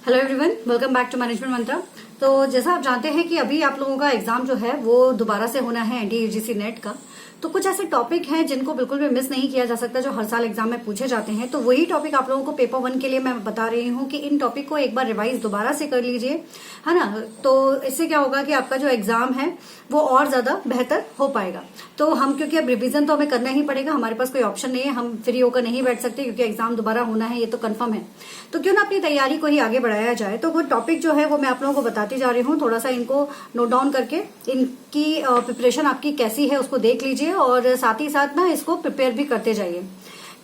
Hello everyone, welcome back to management Mantra. तो जैसा आप जानते हैं कि अभी आप लोगों का एग्जाम जो है वो दोबारा से होना है एनडीए यूजीसी नेट का। तो कुछ ऐसे टॉपिक हैं जिनको बिल्कुल भी मिस नहीं किया जा सकता, जो हर साल एग्जाम में पूछे जाते हैं। तो वही टॉपिक आप लोगों को पेपर 1 के लिए मैं बता रही हूँ कि इन टॉपिक को एक बार रिवाइज दोबारा से कर लीजिए, है ना। तो इससे क्या होगा कि आपका जो एग्जाम है वो और ज्यादा बेहतर हो पाएगा। तो हम क्योंकि अब रिवीजन तो हमें करना ही पड़ेगा, हमारे पास कोई ऑप्शन नहीं है, हम फ्री होकर नहीं बैठ सकते क्योंकि एग्जाम दोबारा होना है, ये तो कंफर्म है। तो क्यों ना अपनी तैयारी को ही आगे बढ़ाया जाए। तो वो टॉपिक जो है वो मैं आप लोगों को बताती जा रही हूँ, थोड़ा सा इनको नोट डाउन करके इनकी प्रिपरेशन आपकी कैसी है उसको देख लीजिए और साथ ही साथ ना इसको प्रिपेयर भी करते जाइए।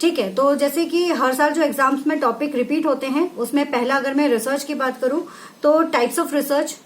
ठीक है, तो जैसे कि हर साल जो एग्जाम्स में टॉपिक रिपीट होते हैं उसमें पहला अगर मैं रिसर्च की बात करूं तो टाइप्स ऑफ रिसर्च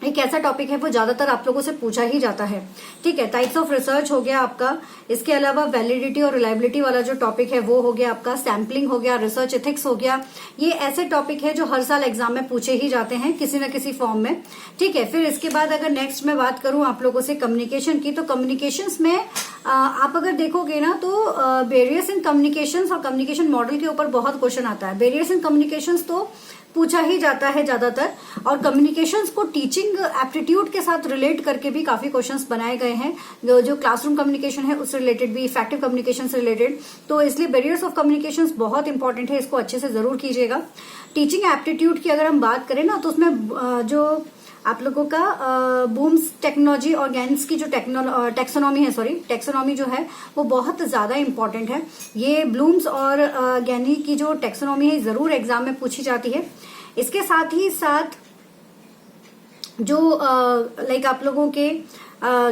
एक ऐसा टॉपिक है वो ज्यादातर आप लोगों से पूछा ही जाता है। ठीक है, टाइप्स ऑफ रिसर्च हो गया आपका। इसके अलावा वैलिडिटी और रिलायबिलिटी वाला जो टॉपिक है वो हो गया आपका। सैम्पलिंग हो गया, रिसर्च एथिक्स हो गया। ये ऐसे टॉपिक है जो हर साल एग्जाम में पूछे ही जाते हैं किसी न किसी फॉर्म में। ठीक है, फिर इसके बाद अगर नेक्स्ट में बात करूं आप लोगों से कम्युनिकेशन की, तो कम्युनिकेशंस में आप अगर देखोगे ना तो वेरियस इन कम्युनिकेशंस और कम्युनिकेशन मॉडल के ऊपर बहुत क्वेश्चन आता है। वेरियस इन कम्युनिकेशंस तो पूछा ही जाता है ज्यादातर, और कम्युनिकेशंस को टीचिंग एप्टीट्यूड के साथ रिलेट करके भी काफी क्वेश्चंस बनाए गए हैं। जो क्लासरूम कम्युनिकेशन है उससे रिलेटेड भी, इफेक्टिव कम्युनिकेशन से रिलेटेड। तो इसलिए बैरियर्स ऑफ कम्युनिकेशंस बहुत इंपॉर्टेंट है, इसको अच्छे से जरूर कीजिएगा। टीचिंग एप्टीट्यूड की अगर हम बात करें ना तो उसमें जो आप लोगों का बूम्स टेक्नोलॉजी और गैन्स की जो टेक्सोनॉमी जो है वो बहुत ज्यादा इंपॉर्टेंट है। ये ब्लूम्स और गैनी की जो टेक्सोनॉमी है जरूर एग्जाम में पूछी जाती है। इसके साथ ही साथ जो लाइक आप लोगों के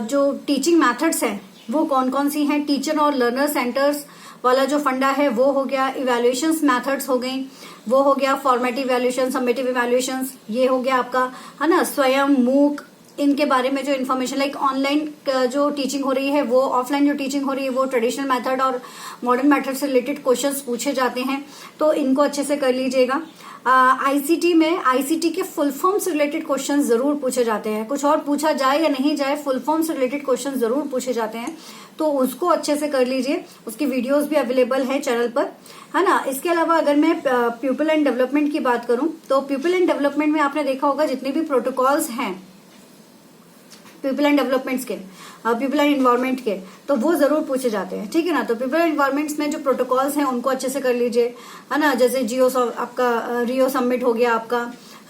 जो टीचिंग मेथड्स हैं वो कौन कौन सी हैं। टीचर और लर्नर सेंटर्स वाला जो फंडा है वो हो गया। इवैल्यूएशंस मेथड्स हो गई, वो हो गया। फॉर्मेटिव इवैल्यूएशन, समेटिव इवैल्यूएशंस, ये हो गया आपका, है ना। स्वयं, मूक, इनके बारे में जो इन्फॉर्मेशन, लाइक ऑनलाइन जो टीचिंग हो रही है वो, ऑफलाइन जो टीचिंग हो रही है वो, ट्रेडिशनल मेथड और मॉडर्न मेथड से रिलेटेड क्वेश्चंस पूछे जाते हैं, तो इनको अच्छे से कर लीजिएगा। आईसीटी में आईसीटी के फुल फॉर्म से रिलेटेड क्वेश्चन जरूर पूछे जाते हैं। कुछ और पूछा जाए या नहीं जाए, फुल फॉर्म से रिलेटेड क्वेश्चन जरूर पूछे जाते हैं, तो उसको अच्छे से कर लीजिए। उसकी वीडियोस भी अवेलेबल है चैनल पर, है ना। इसके अलावा अगर मैं पीपल एंड डेवलपमेंट की बात करूं तो पीपल एंड डेवलपमेंट में आपने देखा होगा जितने भी प्रोटोकॉल्स हैं पीपल एंड डेवलपमेंट्स के, पीपल एंड इन्वायरमेंट के, तो वो जरूर पूछे जाते हैं। ठीक है ना। तो पीपल एंड इन्वायरमेंट्स में जो प्रोटोकॉल्स हैं उनको अच्छे से कर लीजिए, है ना। जैसे आपका रियो समिट हो गया आपका,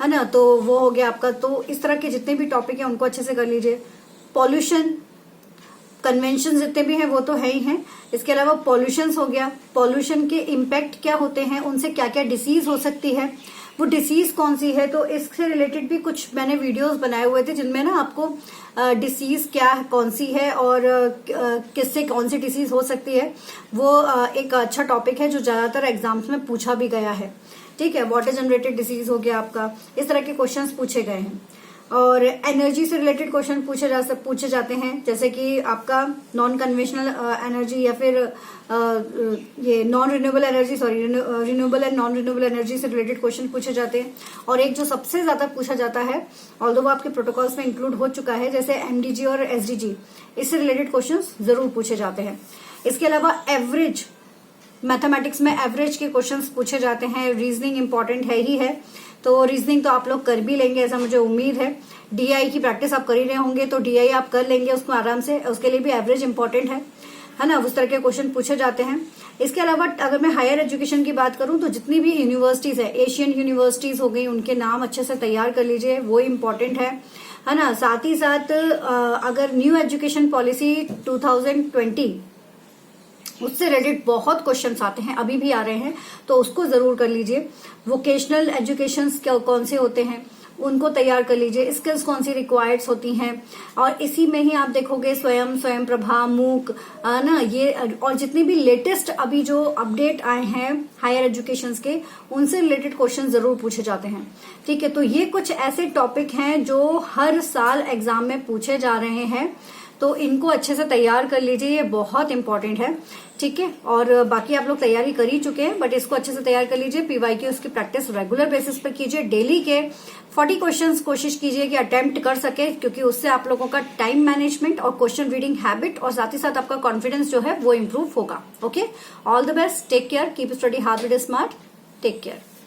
है ना, तो वो हो गया आपका। तो इस तरह के जितने भी टॉपिक हैं उनको अच्छे से कर लीजिए। पॉल्यूशन कन्वेंशन जितने भी हैं वो तो है ही हैं। इसके अलावा पॉल्यूशन हो गया, पॉल्यूशन के इम्पैक्ट क्या होते हैं, उनसे क्या क्या डिसीज हो सकती है, वो डिसीज कौन सी है। तो इससे रिलेटेड भी कुछ मैंने वीडियोस बनाए हुए थे जिनमें ना आपको डिसीज क्या कौन सी है और किससे कौन सी डिसीज हो सकती है, वो एक अच्छा टॉपिक है जो ज्यादातर एग्जाम्स में पूछा भी गया है। ठीक है, वाटर जनरेटेड डिसीज हो गया आपका, इस तरह के क्वेश्चंस पूछे गए हैं। और एनर्जी से रिलेटेड क्वेश्चन पूछे जाते हैं, जैसे कि आपका नॉन कन्वेंशनल एनर्जी या फिर ये non renewable energy, renewable and non renewable energy से रिलेटेड क्वेश्चन पूछे जाते हैं। और एक जो सबसे ज्यादा पूछा जाता है, ऑल्दो वो आपके प्रोटोकॉल्स में इंक्लूड हो चुका है, जैसे एमडीजी और एसडीजी, इससे रिलेटेड क्वेश्चन जरूर पूछे जाते हैं। इसके अलावा एवरेज, मैथमेटिक्स में एवरेज के क्वेश्चंस पूछे जाते हैं। रीजनिंग इंपॉर्टेंट है ही है, तो रीजनिंग तो आप लोग कर भी लेंगे ऐसा मुझे उम्मीद है। डीआई की प्रैक्टिस आप कर ही रहे होंगे, तो डीआई आप कर लेंगे उसको आराम से, उसके लिए भी एवरेज इंपॉर्टेंट है ना। उस तरह के क्वेश्चन पूछे जाते हैं। इसके अलावा अगर मैं हायर एजुकेशन की बात करूं तो जितनी भी यूनिवर्सिटीज है, एशियन यूनिवर्सिटीज हो गई, उनके नाम अच्छे से तैयार कर लीजिए, वो इम्पोर्टेंट है ना। साथ ही साथ अगर न्यू एजुकेशन पॉलिसी 2020 उससे रिलेटेड बहुत क्वेश्चंस आते हैं, अभी भी आ रहे हैं, तो उसको जरूर कर लीजिए। वोकेशनल एजुकेशंस कौन से होते हैं उनको तैयार कर लीजिए। स्किल्स कौन सी रिक्वायर्ड्स होती हैं, और इसी में ही आप देखोगे स्वयं प्रभा, मूक, ना, ये और जितने भी लेटेस्ट अभी जो अपडेट आए हैं हायर एजुकेशन के, उनसे रिलेटेड क्वेश्चन जरूर पूछे जाते हैं। ठीक है, तो ये कुछ ऐसे टॉपिक हैं जो हर साल एग्जाम में पूछे जा रहे हैं, तो इनको अच्छे से तैयार कर लीजिए, ये बहुत इंपॉर्टेंट है। ठीक है, और बाकी आप लोग तैयारी कर ही चुके हैं, बट इसको अच्छे से तैयार कर लीजिए। पीवाईक्यू उसकी प्रैक्टिस रेगुलर बेसिस पर कीजिए। डेली के 40 क्वेश्चंस कोशिश कीजिए कि अटेम्प्ट कर सके, क्योंकि उससे आप लोगों का टाइम मैनेजमेंट और क्वेश्चन रीडिंग हैबिट और साथ ही साथ आपका कॉन्फिडेंस जो है वो इम्प्रूव होगा। Okay, all the best, take care, keep study hard with smart, take care.